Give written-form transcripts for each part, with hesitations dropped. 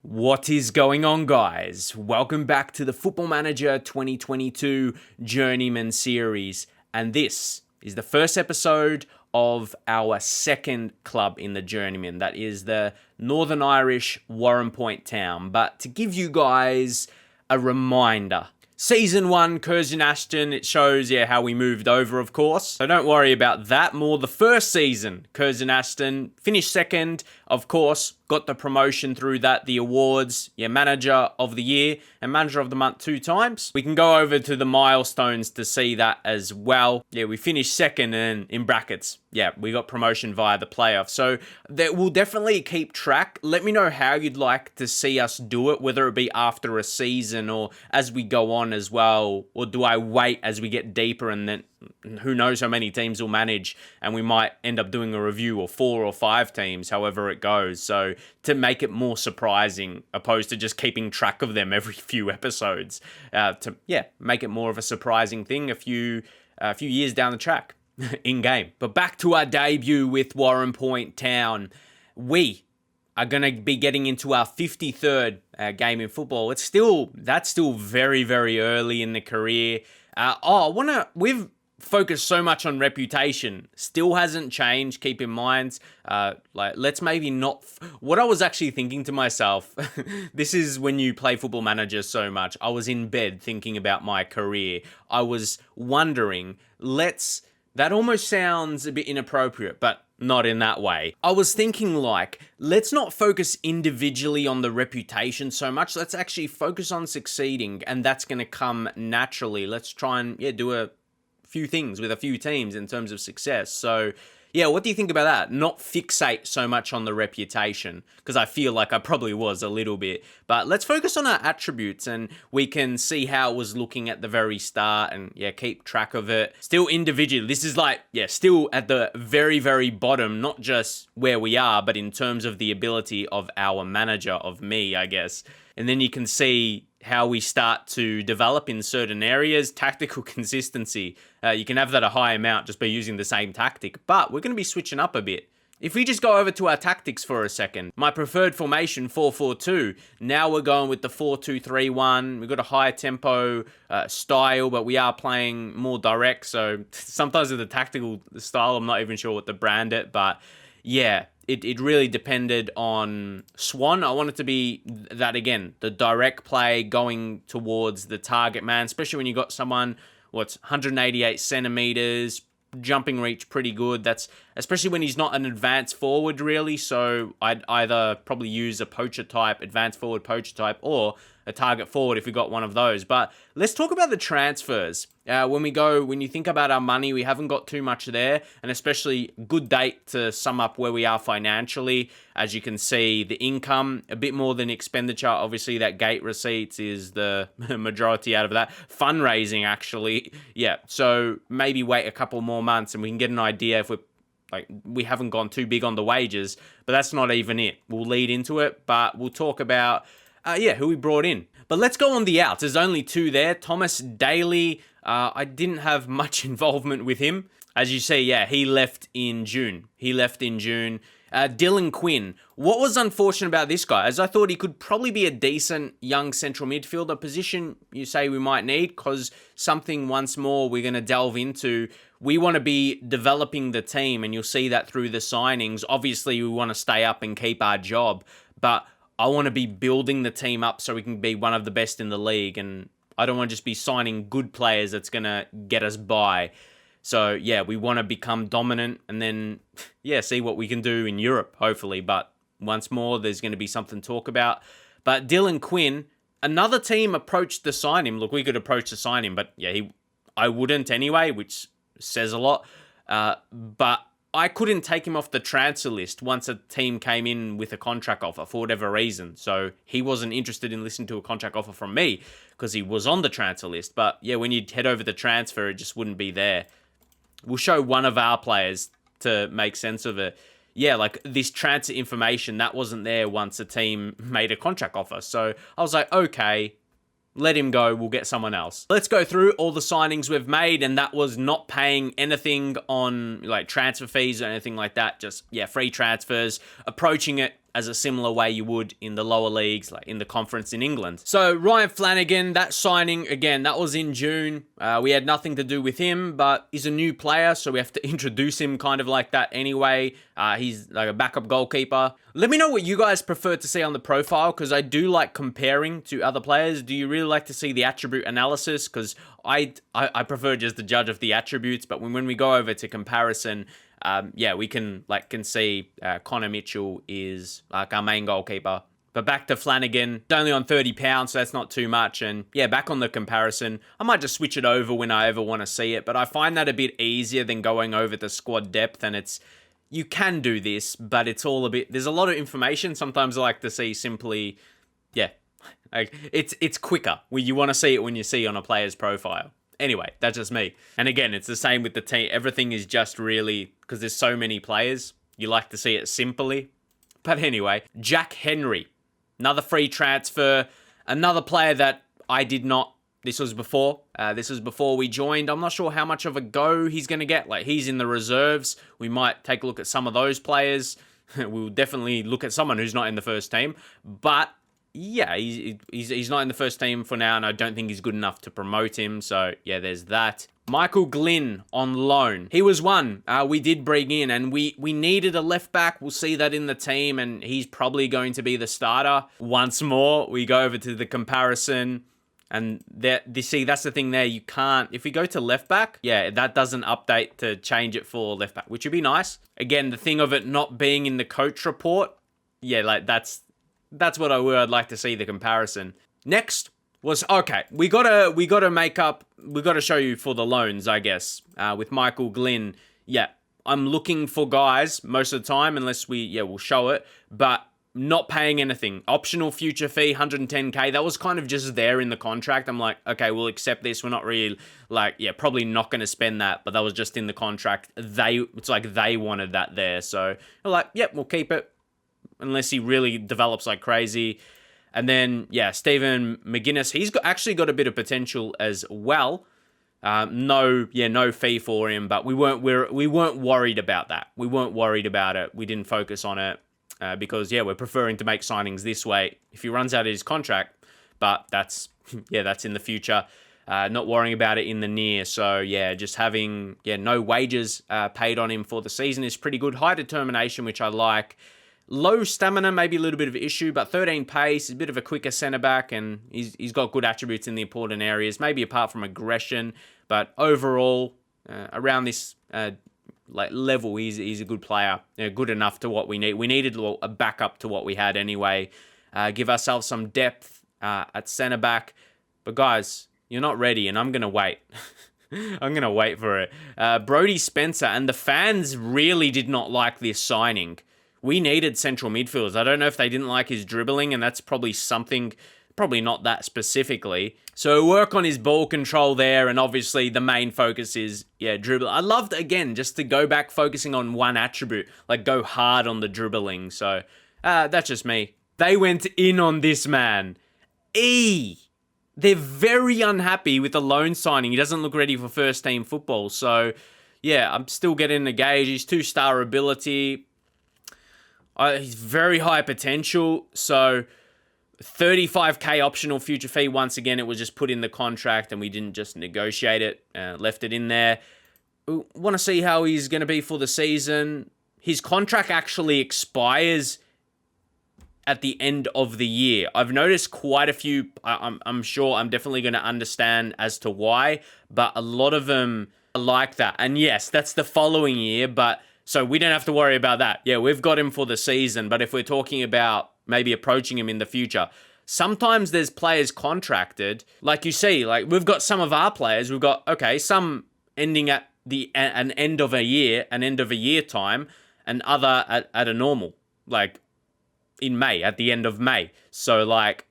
What is going on, guys? Welcome back to the Football Manager 2022 Journeyman series. And this is the first episode of our second club in the Journeyman. That is the Northern Irish Warrenpoint Town. But to give you guys a reminder, Season 1, Curzon Ashton, it shows how we moved over, of course. So don't worry about that. More the first season, Curzon Ashton finished second, of course, got the promotion through that, the awards, Manager of the Year and Manager of the Month 2 times. We can go over to the milestones to see that as well. We finished second and in brackets, we got promotion via the playoff. So that we'll definitely keep track. Let me know how you'd like to see us do it, whether it be after a season or as we go on as well, or do I wait as we get deeper and then who knows how many teams will manage and we might end up doing a review of 4 or 5 teams, however it goes. So to make it more surprising opposed to just keeping track of them every few episodes, to make it more of a surprising thing a few years down the track in game. But back to our debut with Warrenpoint Town. We are going to be getting into our 53rd game in football. That's still very, very early in the career. We've focused so much on reputation, still hasn't changed. Keep in mind, let's maybe not. What I was actually thinking to myself, this is when you play Football Manager so much. I was in bed thinking about my career. I was wondering, that almost sounds a bit inappropriate, but not in that way. I was thinking let's not focus individually on the reputation so much. Let's actually focus on succeeding, and that's going to come naturally. Let's try and do a few things with a few teams in terms of success. So what do you think about that? Not fixate so much on the reputation, because I feel like I probably was a little bit. But let's focus on our attributes, and we can see how it was looking at the very start and keep track of it. Still individually, this is still at the very, very bottom, not just where we are, but in terms of the ability of our manager, of me, I guess. And then you can see how we start to develop in certain areas. Tactical consistency. You can have that a high amount just by using the same tactic, but we're going to be switching up a bit. If we just go over to our tactics for a second, my preferred formation, 4-4-2. Now we're going with the 4-2-3-1. We've got a high tempo style, but we are playing more direct. So sometimes with the tactical style, I'm not even sure what to brand it, but It really depended on Swan. I want it to be that, again, the direct play going towards the target man, especially when you got someone, 188 centimeters, jumping reach pretty good. That's especially when he's not an advanced forward, really. So I'd either probably use a poacher type, advanced forward poacher type, or a target forward if we got one of those. But let's talk about the transfers. When you think about our money, we haven't got too much there, and especially good date to sum up where we are financially. As you can see, the income, a bit more than expenditure. Obviously, that gate receipts is the majority out of that. Fundraising, actually. So maybe wait a couple more months and we can get an idea if we haven't gone too big on the wages, but that's not even it. We'll lead into it, but we'll talk about who we brought in. But let's go on the outs. There's only 2 there. Thomas Daly, I didn't have much involvement with him. As you see, he left in June. Dylan Quinn. What was unfortunate about this guy, as I thought he could probably be a decent young central midfielder position you say we might need, because something once more we're going to delve into. We want to be developing the team, and you'll see that through the signings. Obviously, we want to stay up and keep our job, but I want to be building the team up so we can be one of the best in the league, and I don't want to just be signing good players that's going to get us by. So, we want to become dominant and then, see what we can do in Europe, hopefully. But once more, there's going to be something to talk about. But Dylan Quinn, another team approached to sign him. Look, we could approach to sign him, but I wouldn't anyway, which says a lot. But I couldn't take him off the transfer list once a team came in with a contract offer for whatever reason. So he wasn't interested in listening to a contract offer from me because he was on the transfer list. But when you head over the transfer, it just wouldn't be there. We'll show one of our players to make sense of it. This transfer information, that wasn't there once a team made a contract offer. So I was like, okay, let him go, we'll get someone else. Let's go through all the signings we've made, and that was not paying anything on transfer fees or anything like that. Just, free transfers, approaching it as a similar way you would in the lower leagues, like in the conference in England. So Ryan Flanagan, that signing, again, that was in June. We had nothing to do with him, but he's a new player, so we have to introduce him kind of like that anyway. He's like a backup goalkeeper. Let me know what you guys prefer to see on the profile, because I do like comparing to other players. Do you really like to see the attribute analysis? Because I prefer just the judge of the attributes, but when we go over to comparison, we can see Connor Mitchell is like our main goalkeeper. But back to Flanagan, it's only on £30, so that's not too much. And yeah, back on the comparison, I might just switch it over when I ever want to see it. But I find that a bit easier than going over the squad depth. And you can do this, but it's all a bit, there's a lot of information. Sometimes I like to see simply, like it's quicker. You want to see it when you see on a player's profile. Anyway, that's just me. And again, it's the same with the team. Everything is just really, because there's so many players, you like to see it simply. But anyway, Jack Henry, another free transfer, another player that I did not, this was before we joined. I'm not sure how much of a go he's going to get. Like, he's in the reserves. We might take a look at some of those players. We'll definitely look at someone who's not in the first team. But yeah, he's not in the first team for now, and I don't think he's good enough to promote him. So yeah, there's that. Michael Glynn on loan. He was one we did bring in, and we needed a left back. We'll see that in the team, and he's probably going to be the starter. Once more, we go over to the comparison, and see, that's the thing there. You can't, if we go to left back, yeah, that doesn't update to change it for left back, which would be nice. Again, the thing of it not being in the coach report, yeah, like that's what I'd like to see, the comparison. Next was, okay, we gotta show you for the loans, I guess. With Michael Glynn, yeah, I'm looking for guys most of the time, unless we'll show it, but not paying anything. Optional future fee, 110k. That was kind of just there in the contract. I'm like, okay, we'll accept this. We're not really probably not going to spend that, but that was just in the contract. It's like they wanted that there, so they're like, yep, we'll keep it. Unless he really develops like crazy. And then, yeah, Stephen McGuinness, he's actually got a bit of potential as well. No fee for him, but we weren't worried about that. We weren't worried about it. We didn't focus on it because, yeah, we're preferring to make signings this way if he runs out of his contract. But that's in the future. Not worrying about it in the near. So, yeah, just having, no wages paid on him for the season is pretty good. High determination, which I like. Low stamina, maybe a little bit of an issue, but 13 pace, he's a bit of a quicker centre-back, and he's got good attributes in the important areas, maybe apart from aggression, but overall, around this level, he's a good player, good enough to what we need. We needed a backup to what we had anyway. Give ourselves some depth at centre-back, but guys, you're not ready, and I'm going to wait. I'm going to wait for it. Brodie Spencer, and the fans really did not like this signing. We needed central midfielders. I don't know if they didn't like his dribbling, and that's probably not that specifically. So work on his ball control there, and obviously the main focus is, dribble. I loved, again, just to go back focusing on one attribute, like go hard on the dribbling. So that's just me. They went in on this man. They're very unhappy with the loan signing. He doesn't look ready for first team football. So, yeah, I'm still getting the gauge. He's 2-star ability. He's very high potential, so 35k optional future fee. Once again, it was just put in the contract, and we didn't just negotiate it, left it in there. We want to see how he's going to be for the season. His contract actually expires at the end of the year. I've noticed quite a few, I'm sure I'm definitely going to understand as to why, but a lot of them are like that. And yes, that's the following year, but so we don't have to worry about that. Yeah, we've got him for the season, but if we're talking about maybe approaching him in the future, sometimes there's players contracted, like you see, like we've got some of our players, we've got, some ending at an end of a year time, and other at a normal, like in May, at the end of May. So like,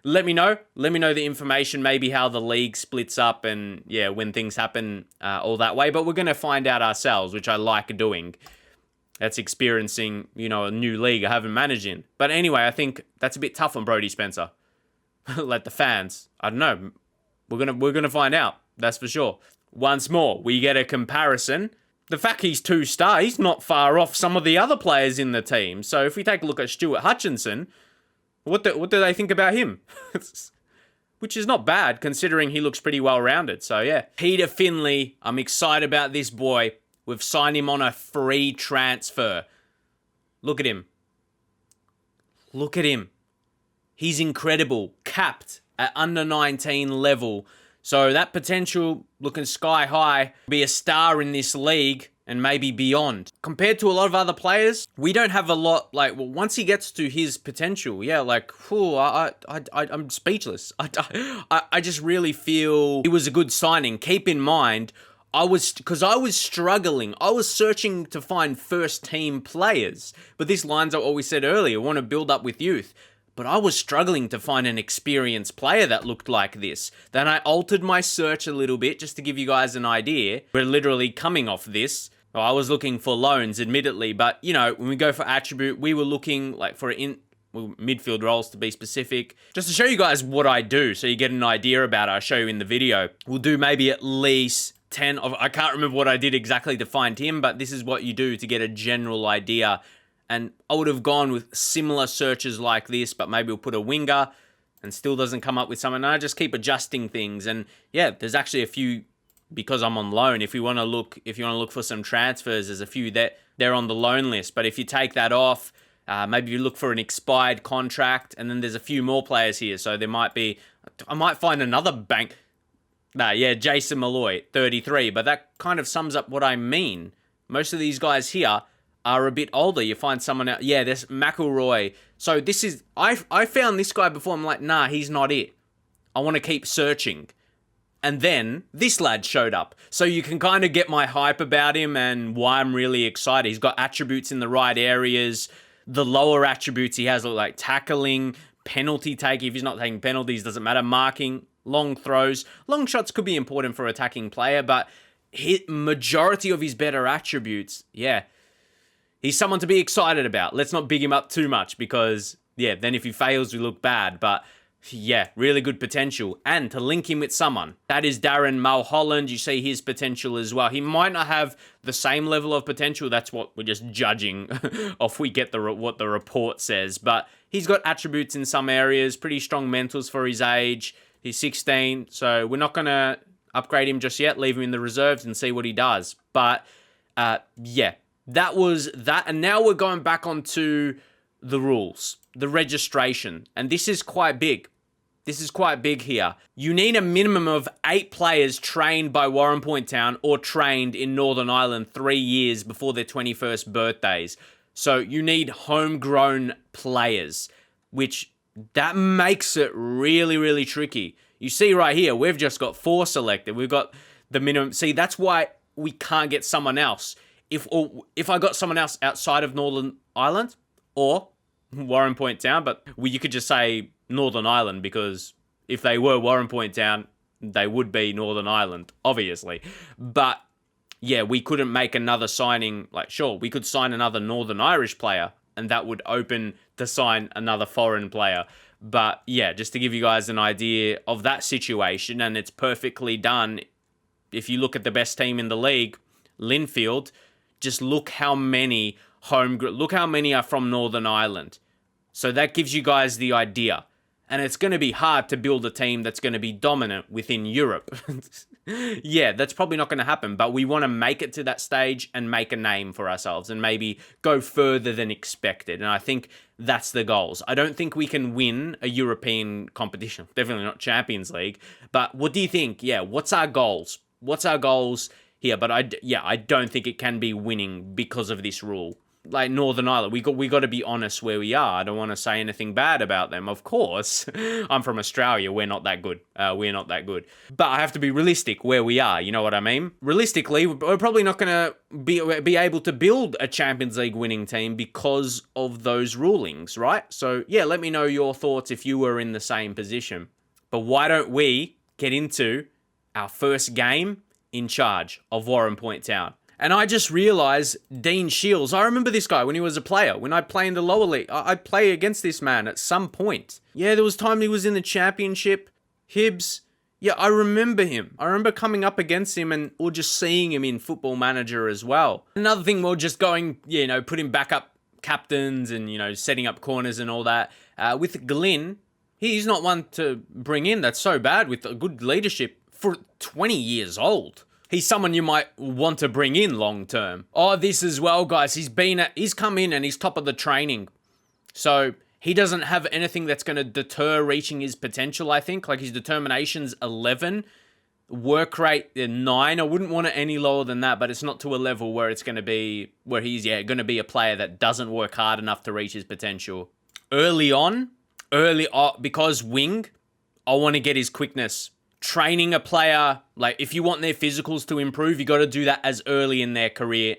let me know the information, maybe how the league splits up, and when things happen all that way. But we're going to find out ourselves, which I like doing. That's experiencing, a new league I haven't managed in. But anyway, I think that's a bit tough on Brodie Spencer. Like the fans, I don't know. We're gonna find out. That's for sure. Once more, we get a comparison. the fact he's 2-star, he's not far off some of the other players in the team. So if we take a look at Stuart Hutchinson, what do they think about him? Which is not bad, considering he looks pretty well-rounded. So, yeah. Peter Finlay, I'm excited about this boy. We've signed him on a free transfer. Look at him. Look at him. He's incredible. Capped at under 19 level. So that potential looking sky high, be a star in this league and maybe beyond. Compared to a lot of other players, we don't have a lot, like, well, once he gets to his potential, yeah, like, I'm speechless. I just really feel it was a good signing. Keep in mind, because I was struggling. I was searching to find first team players. But this lines up what we said earlier, want to build up with youth. But I was struggling to find an experienced player that looked like this. Then I altered my search a little bit just to give you guys an idea. We're literally coming off this. Well, I was looking for loans, admittedly. But, you know, when we go for attribute, we were looking like for midfield roles to be specific. Just to show you guys what I do so you get an idea about it, I'll show you in the video. We'll do maybe at least 10 of, I can't remember what I did exactly to find him, but this is what you do to get a general idea. And I would have gone with similar searches like this, but maybe we'll put a winger and still doesn't come up with something. And I just keep adjusting things. And yeah, there's actually a few, because I'm on loan. If you want to look for some transfers, there's a few that they're on the loan list. But if you take that off, maybe you look for an expired contract, and then there's a few more players here. So there might be, I might find another bank. Jason Malloy, 33. But that kind of sums up what I mean. Most of these guys here are a bit older. You find someone else. Yeah, there's McElroy. So this is, I found this guy before. I'm like, nah, he's not it. I want to keep searching. And then this lad showed up. So you can kind of get my hype about him and why I'm really excited. He's got attributes in the right areas. The lower attributes he has look like tackling, penalty taking. If he's not taking penalties, doesn't matter. Marking, long throws. Long shots could be important for an attacking player, but majority of his better attributes, yeah, he's someone to be excited about. Let's not big him up too much because, yeah, then if he fails, we look bad. But, yeah, really good potential. And to link him with someone, that is Darren Mulholland. You see his potential as well. He might not have the same level of potential. That's what we're just judging off we get what the report says. But he's got attributes in some areas, pretty strong mentals for his age. He's 16, so we're not going to upgrade him just yet. Leave him in the reserves and see what he does. But, yeah. That was that, and now we're going back onto the rules, the registration, and this is quite big. This is quite big here. You need a minimum of 8 players trained by Warrenpoint Town or trained in Northern Ireland 3 years before their 21st birthdays. So you need homegrown players, which that makes it really, really tricky. You see right here, we've just got 4 selected. We've got the minimum. See, that's why we can't get someone else. If I got someone else outside of Northern Ireland or Warrenpoint Town, but you could just say Northern Ireland because if they were Warrenpoint Town, they would be Northern Ireland, obviously. But yeah, we couldn't make another signing. Like, sure, we could sign another Northern Irish player and that would open to sign another foreign player. But yeah, just to give you guys an idea of that situation, and it's perfectly done. If you look at the best team in the league, Linfield, just look how many are from Northern Ireland. So that gives you guys the idea. And it's going to be hard to build a team that's going to be dominant within Europe. Yeah, that's probably not going to happen, but we want to make it to that stage and make a name for ourselves and maybe go further than expected. And I think that's the goals. I don't think we can win a European competition. Definitely not Champions League. But what do you think? Yeah, what's our goals? What's our goals here? But I don't think it can be winning because of this rule. Like Northern Ireland, we got to be honest where we are. I don't want to say anything bad about them. Of course, I'm from Australia. We're not that good. We're not that good. But I have to be realistic where we are. You know what I mean? Realistically, we're probably not going to be able to build a Champions League winning team because of those rulings, right? So yeah, let me know your thoughts if you were in the same position. But why don't we get into our first game in charge of Warrenpoint Town? And I just realised Dean Shields. I remember this guy when he was a player. When I'd play in the lower league, I'd play against this man at some point. Yeah, there was time he was in the championship. Hibs. Yeah, I remember him. I remember coming up against him or just seeing him in Football Manager as well. Another thing, we're just going, putting backup captains and, setting up corners and all that. With Glyn, he's not one to bring in. That's so bad with a good leadership for 20 years old. He's someone you might want to bring in long term. Oh, this as well, guys. He's come in and he's top of the training. So he doesn't have anything that's going to deter reaching his potential, I think. Like his determination's 11. Work rate 9. I wouldn't want it any lower than that, but it's not to a level where it's going to be, where he's, going to be a player that doesn't work hard enough to reach his potential. Early on, because wing, I want to get his quickness. Training a player, like if you want their physicals to improve, you got to do that as early in their career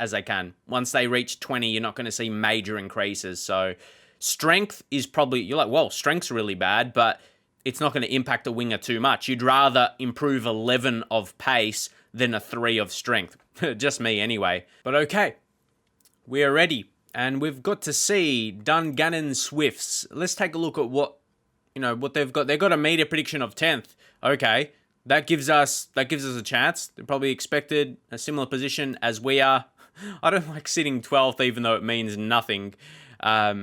as they can. Once they reach 20, you're not going to see major increases. So strength is probably, you're like, well, strength's really bad, but it's not going to impact a winger too much. You'd rather improve 11 of pace than a 3 of strength. Just me anyway. But okay, we are ready. And we've got to see Dungannon Swifts. Let's take a look at what they've got. They've got a meter prediction of 10th. Okay, that gives us a chance. They're probably expected a similar position as we are. I don't like sitting 12th, even though it means nothing. Our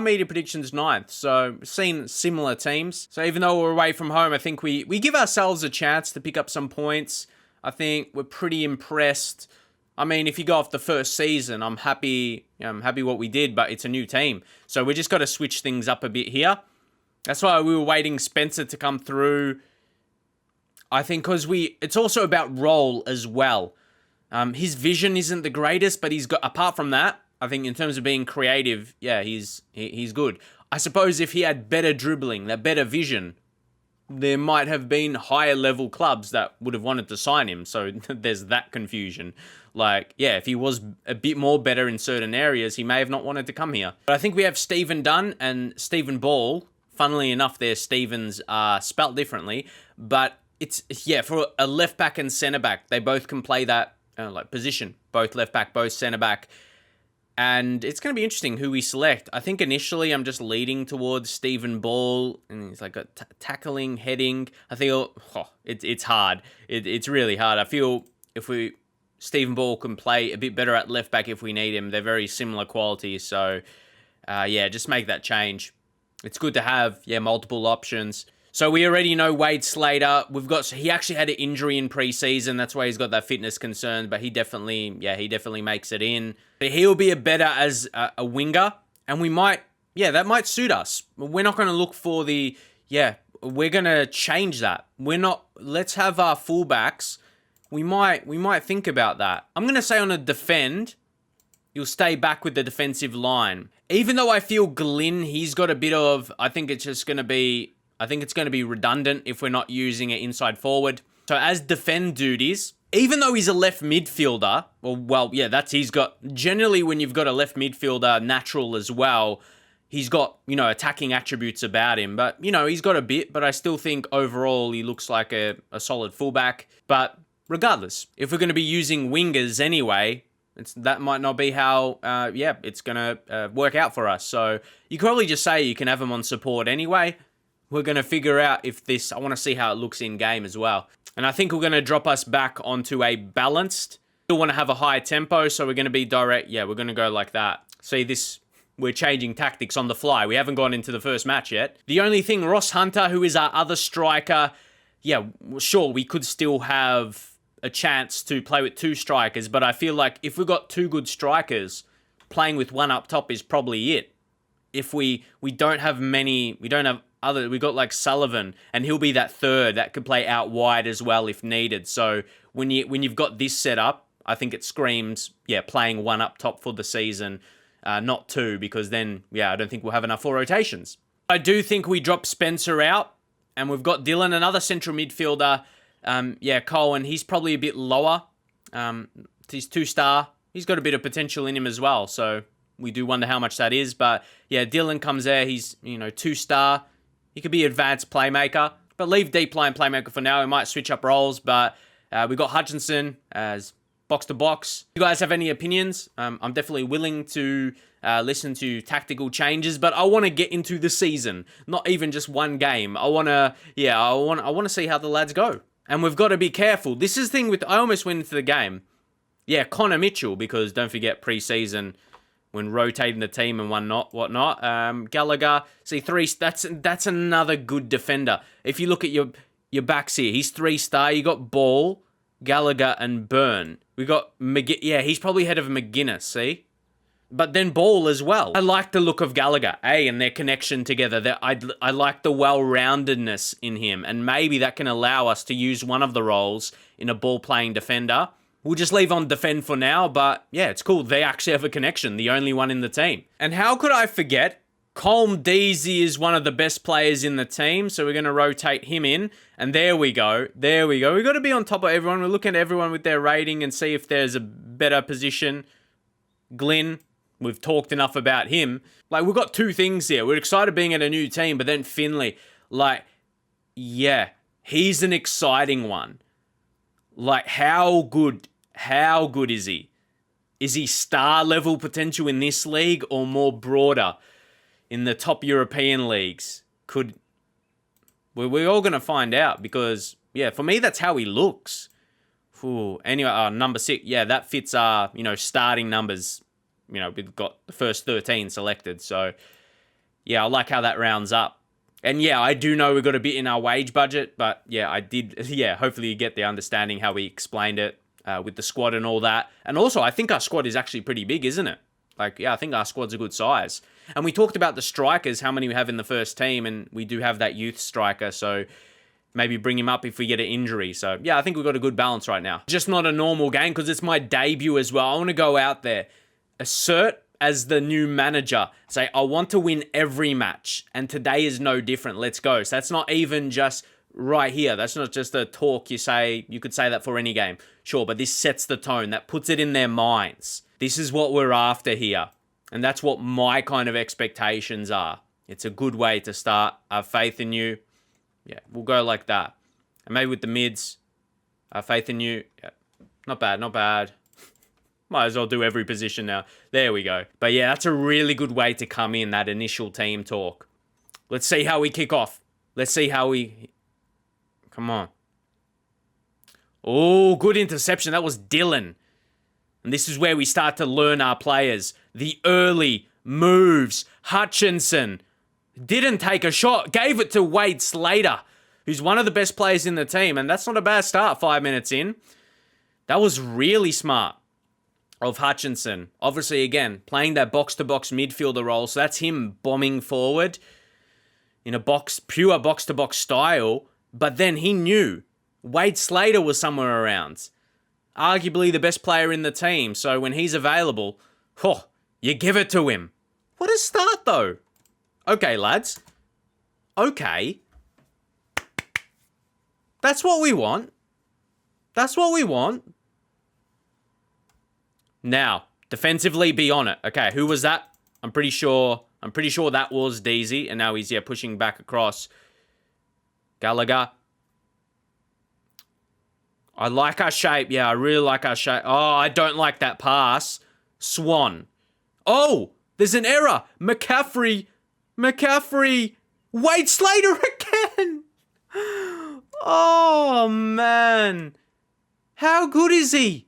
media prediction's 9th, so seen similar teams. So even though we're away from home, I think we give ourselves a chance to pick up some points. I think we're pretty impressed. I mean, if you go off the first season, I'm happy what we did, but it's a new team. So we just got to switch things up a bit here. That's why we were waiting Spencer to come through. I think because it's also about role as well. His vision isn't the greatest, but he's got, apart from that, I think in terms of being creative, yeah, he's good. I suppose if he had better dribbling, that better vision, there might have been higher level clubs that would have wanted to sign him. So there's that confusion. Like, yeah, if he was a bit more better in certain areas, he may have not wanted to come here. But I think we have Stephen Dunn and Stephen Ball. Funnily enough, their Stevens are spelt differently. But it's for a left back and centre back, they both can play that position. Both left back, both centre back. And it's going to be interesting who we select. I think initially I'm just leading towards Stephen Ball. And he's like tackling, heading. I feel it's hard. It's really hard. I feel if Stephen Ball can play a bit better at left back if we need him. They're very similar qualities. So, just make that change. It's good to have, multiple options. So we already know Wade Slater. He actually had an injury in preseason. That's why he's got that fitness concern. But he definitely makes it in. But he'll be a better as a winger. And we might, that might suit us. We're not going to look for we're going to change that. Let's have our fullbacks. We might think about that. I'm going to say on a defend, you'll stay back with the defensive line. Even though I feel Glyn, he's got a bit of, I think it's going to be redundant if we're not using it inside forward. So as defend duties, even though he's a left midfielder, he's got, generally when you've got a left midfielder natural as well, he's got, attacking attributes about him. But, he's got a bit, but I still think overall he looks like a solid fullback. But regardless, if we're going to be using wingers anyway, that might not be how, it's going to work out for us. So you can probably just say you can have him on support anyway. We're going to figure out I want to see how it looks in game as well. And I think we're going to drop us back onto a balanced. Still want to have a high tempo, so we're going to be direct. Yeah, we're going to go like that. See this, we're changing tactics on the fly. We haven't gone into the first match yet. The only thing, Ross Hunter, who is our other striker, sure, we could still have a chance to play with 2 strikers, but I feel like if we've got 2 good strikers, playing with 1 up top is probably it. If we don't have many, we got like Sullivan, and he'll be that third that could play out wide as well if needed. So when you've got this set up, I think it screams, playing 1 up top for the season, not 2, because then, I don't think we'll have enough for rotations. I do think we drop Spencer out, and we've got Dylan, another central midfielder. Cohen, he's probably a bit lower. He's 2-star. He's got a bit of potential in him as well, so we do wonder how much that is. But Dylan comes there. He's 2-star. He could be advanced playmaker, but leave deep line playmaker for now. We might switch up roles, but we got Hutchinson as box to box. If you guys have any opinions, I'm definitely willing to listen to tactical changes, but I want to get into the season, not even just one game. I want to see how the lads go. And we've got to be careful. This is the thing with, I almost went into the game. Yeah, Connor Mitchell, because don't forget pre-season when rotating the team and whatnot. Gallagher, see, that's another good defender. If you look at your backs here, he's 3-star. You got Ball, Gallagher, and Byrne. We got he's probably ahead of McGuinness, see? But then Ball as well. I like the look of Gallagher, and their connection together. I like the well-roundedness in him, and maybe that can allow us to use one of the roles in a ball-playing defender. We'll just leave on defend for now, but yeah, it's cool. They actually have a connection, the only one in the team. And how could I forget? Colm Deasy is one of the best players in the team, so we're going to rotate him in. And there we go. We've got to be on top of everyone. We're looking at everyone with their rating and see if there's a better position. Glynn, we've talked enough about him. Like, we've got two things here. We're excited being at a new team, but then Finley, he's an exciting one. Like, how good is he? Is he star level potential in this league or more broader in the top European leagues? We're all going to find out because, yeah, for me, that's how he looks. Ooh, anyway, number 6, yeah, that fits our, starting numbers. We've got the first 13 selected. So, yeah, I like how that rounds up. And, yeah, I do know we've got a bit in our wage budget. But, yeah, hopefully you get the understanding how we explained it with the squad and all that. And also, I think our squad is actually pretty big, isn't it? I think our squad's a good size. And we talked about the strikers, how many we have in the first team. And we do have that youth striker. So, maybe bring him up if we get an injury. So, yeah, I think we've got a good balance right now. Just not a normal game because it's my debut as well. I want to go out there, assert as the new manager, say, I want to win every match, and today is no different. Let's go. So that's not even just right here. That's not just a talk you say. You could say that for any game. Sure, but this sets the tone. That puts it in their minds. This is what we're after here, and that's what my kind of expectations are. It's a good way to start. I have faith in you. Yeah, we'll go like that. And maybe with the mids, I have faith in you. Yeah, not bad. Might as well do every position now. There we go. But yeah, that's a really good way to come in, that initial team talk. Let's see how we kick off. Let's see how we... Come on. Oh, good interception. That was Dylan. And this is where we start to learn our players. The early moves. Hutchinson didn't take a shot. Gave it to Wade Slater, who's one of the best players in the team. And that's not a bad start 5 minutes in. That was really smart of Hutchinson. Obviously, again, playing that box-to-box midfielder role. So that's him bombing forward in a pure box-to-box style. But then he knew Wade Slater was somewhere around. Arguably the best player in the team. So when he's available, you give it to him. What a start, though. Okay, lads. Okay. That's what we want. Now, defensively, be on it. Okay, who was that? I'm pretty sure that was Deasy, and now he's pushing back across. Gallagher. I like our shape. Yeah, I really like our shape. Oh, I don't like that pass. Swan. Oh, there's an error. McCaffrey. Wade Slater again. Oh, man. How good is he?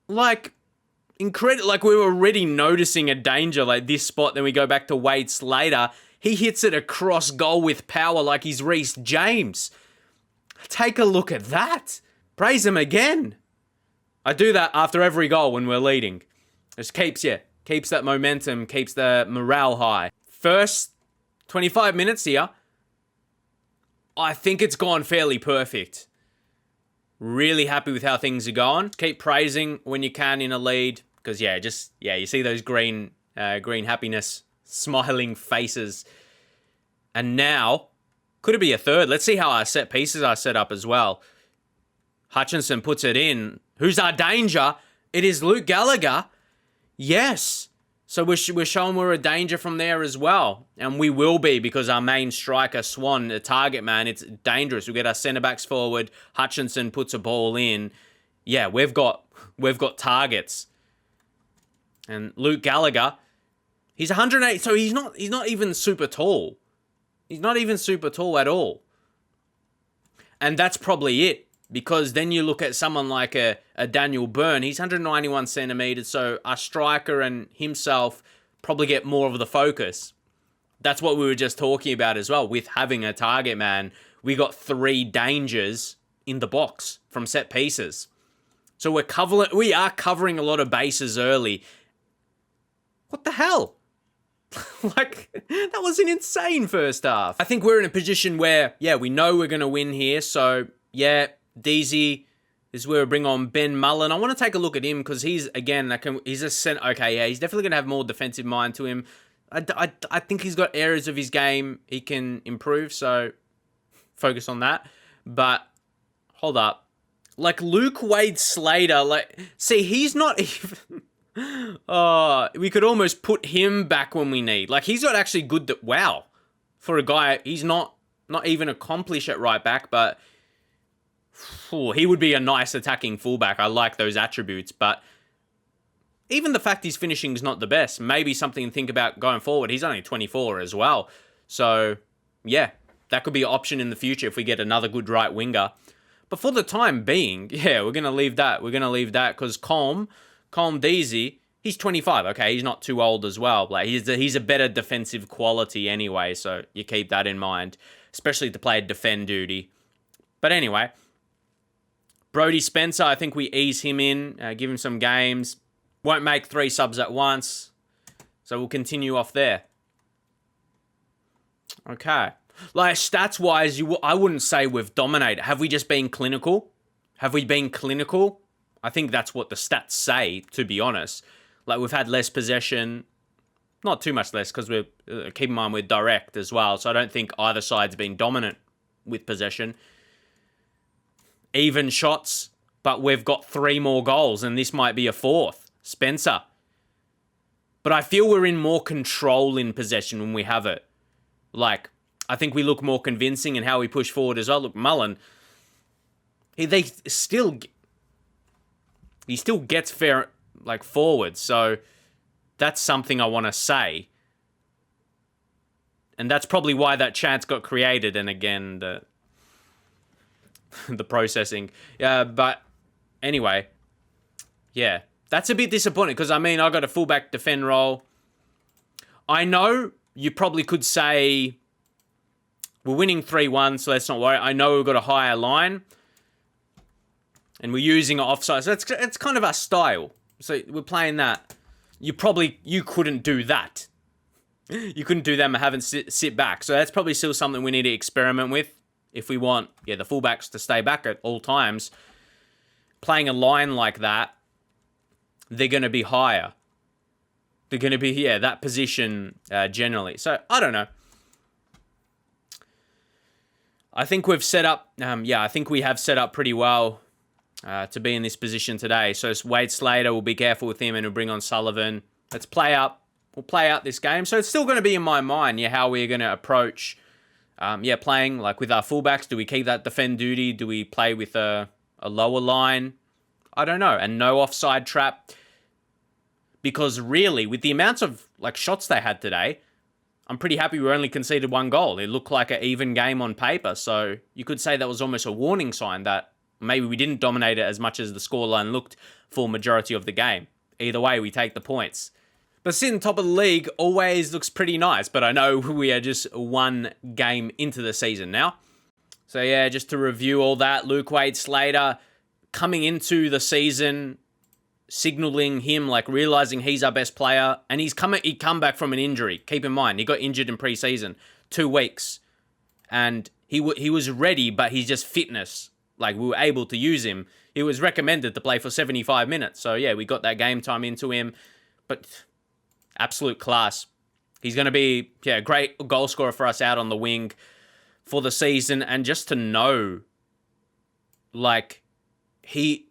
Like, incredible. Like, we were already noticing a danger, like this spot. Then we go back to Wade Slater. He hits it across goal with power like he's Reece James. Take a look at that. Praise him again. I do that after every goal when we're leading. Just keeps that momentum, keeps the morale high. First 25 minutes here, I think it's gone fairly perfect. Really happy with how things are going. Keep praising when you can in a lead. Because, you see those green happiness, smiling faces. And now, could it be a third? Let's see how our set pieces are set up as well. Hutchinson puts it in. Who's our danger? It is Luke Gallagher. Yes. So we're showing we're a danger from there as well. And we will be, because our main striker, Swan, the target man, it's dangerous. We get our centre-backs forward. Hutchinson puts a ball in. Yeah, we've got targets. And Luke Gallagher, he's 108, so he's not even super tall. He's not even super tall at all. And that's probably it. Because then you look at someone like a Daniel Byrne, he's 191 centimetres, so our striker and himself probably get more of the focus. That's what we were just talking about as well. With having a target man, we got 3 dangers in the box from set pieces. So we are covering a lot of bases early. What the hell? Like, that was an insane first half. I think we're in a position where, yeah, we know we're going to win here, so, yeah, DZ is where we bring on Ben Mullen. I want to take a look at him because he's, again, he's a center. Okay, yeah, he's definitely going to have more defensive mind to him. I think he's got areas of his game he can improve, so focus on that. But, hold up. Like, Luke Wade Slater, like, see, he's not even... we could almost put him back when we need. Like, he's got actually good... Wow. For a guy, he's not even accomplished at right back, but... he would be a nice attacking fullback. I like those attributes, but even the fact his finishing is not the best, maybe something to think about going forward. He's only 24 as well. So, yeah, that could be an option in the future if we get another good right winger. But for the time being, yeah, we're going to leave that. We're going to leave that because Calm Deasy, he's 25. Okay, he's not too old as well. Like, he's a better defensive quality anyway, so you keep that in mind, especially to play a defend duty. But anyway... Brody Spencer, I think we ease him in, give him some games. Won't make 3 subs at once. So we'll continue off there. Okay. Like, stats-wise, I wouldn't say we've dominated. Have we just been clinical? Have we been clinical? I think that's what the stats say, to be honest. Like, we've had less possession. Not too much less, because keep in mind, we're direct as well. So I don't think either side's been dominant with possession. Even shots, but we've got 3 more goals, and this might be a 4th. Spencer. But I feel we're in more control in possession when we have it. Like, I think we look more convincing in how we push forward as well. Look, Mullen, he still gets fair, like, forward, so that's something I want to say. And that's probably why that chance got created, and again, the processing. But anyway, yeah, that's a bit disappointing because, I mean, I got a fullback defend role. I know you probably could say we're winning 3-1, so let's not worry. I know we've got a higher line and we're using offside. So it's kind of our style. So we're playing that. You couldn't do that. You couldn't do that and have sit back. So that's probably still something we need to experiment with. If we want, the fullbacks to stay back at all times, playing a line like that, they're going to be higher. They're going to be, that position generally. So, I don't know. I think we've set up, I think we have set up pretty well to be in this position today. So, Wade Slater, we'll be careful with him and we'll bring on Sullivan. Let's play up. We'll play out this game. So, it's still going to be in my mind, how we're going to approach... playing like with our fullbacks. Do we keep that defend duty? Do we play with a lower line? I don't know. And no offside trap. Because really, with the amounts of like shots they had today, I'm pretty happy we only conceded 1 goal. It looked like an even game on paper. So you could say that was almost a warning sign that maybe we didn't dominate it as much as the scoreline looked for majority of the game. Either way, we take the points. But sitting top of the league always looks pretty nice, but I know we are just 1 game into the season now. So yeah, just to review all that, Luke Wade Slater coming into the season, signaling him, like realizing he's our best player, and he come back from an injury. Keep in mind, he got injured in pre-season, 2 weeks, and he was ready, but he's just fitness. Like, we were able to use him. He was recommended to play for 75 minutes, so yeah, we got that game time into him, but... absolute class. He's going to be, a great goal scorer for us out on the wing for the season. And just to know, like, he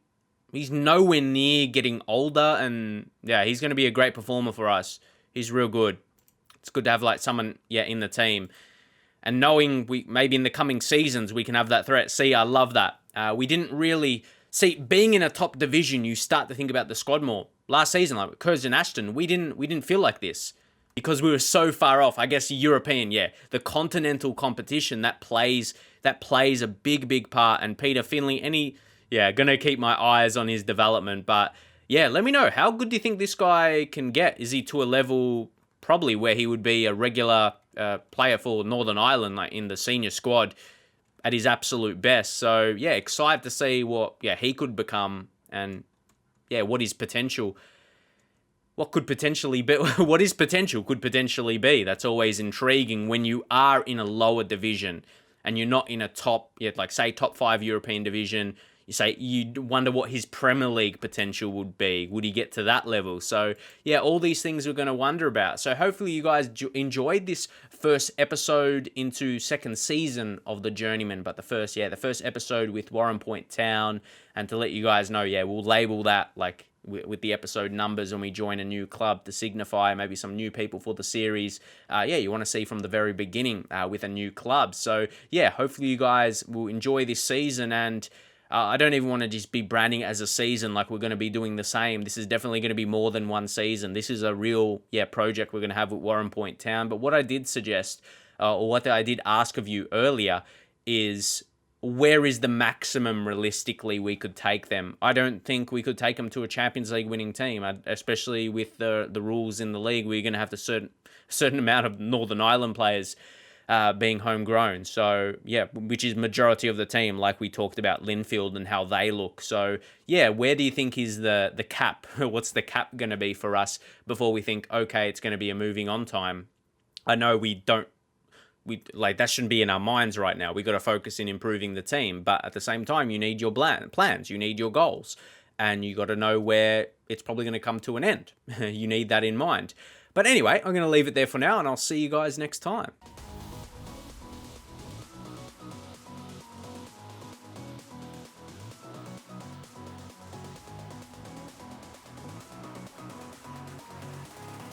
he's nowhere near getting older, and yeah, he's going to be a great performer for us. He's real good. It's good to have like someone in the team, and knowing we maybe in the coming seasons we can have that threat. See, I love that. We didn't really see being in a top division. You start to think about the squad more. Last season, like with Kurz and Ashton, we didn't feel like this because we were so far off. I guess European, the continental competition that plays a big part. And Peter Finley, gonna keep my eyes on his development. But yeah, let me know, how good do you think this guy can get? Is he to a level probably where he would be a regular player for Northern Ireland, like in the senior squad at his absolute best? So yeah, excited to see what he could become, and what his potential could potentially be. That's always intriguing when you are in a lower division and you're not in a top, like say top 5 European division. You wonder what his Premier League potential would be. Would he get to that level? So all these things we're going to wonder about. So hopefully you guys enjoyed this first episode into second season of the Journeyman. But the first episode with Warrenpoint Town, and to let you guys know, we'll label that like with the episode numbers when we join a new club to signify maybe some new people for the series. You want to see from the very beginning with a new club. So hopefully you guys will enjoy this season, and I don't even want to just be branding it as a season like we're going to be doing the same. This is definitely going to be more than one season. This is a real project we're going to have with Warrenpoint Town. But what I did suggest, or what I did ask of you earlier, is where is the maximum realistically we could take them? I don't think we could take them to a Champions League winning team, especially with the rules in the league. We're going to have a certain amount of Northern Ireland players being homegrown. So, which is majority of the team, like we talked about Linfield and how they look. So, where do you think is the cap? What's the cap going to be for us before we think, okay, it's going to be a moving on time? I know that shouldn't be in our minds right now. We got to focus in improving the team. But at the same time, you need your plans, you need your goals, and you got to know where it's probably going to come to an end. You need that in mind. But anyway, I'm going to leave it there for now, and I'll see you guys next time.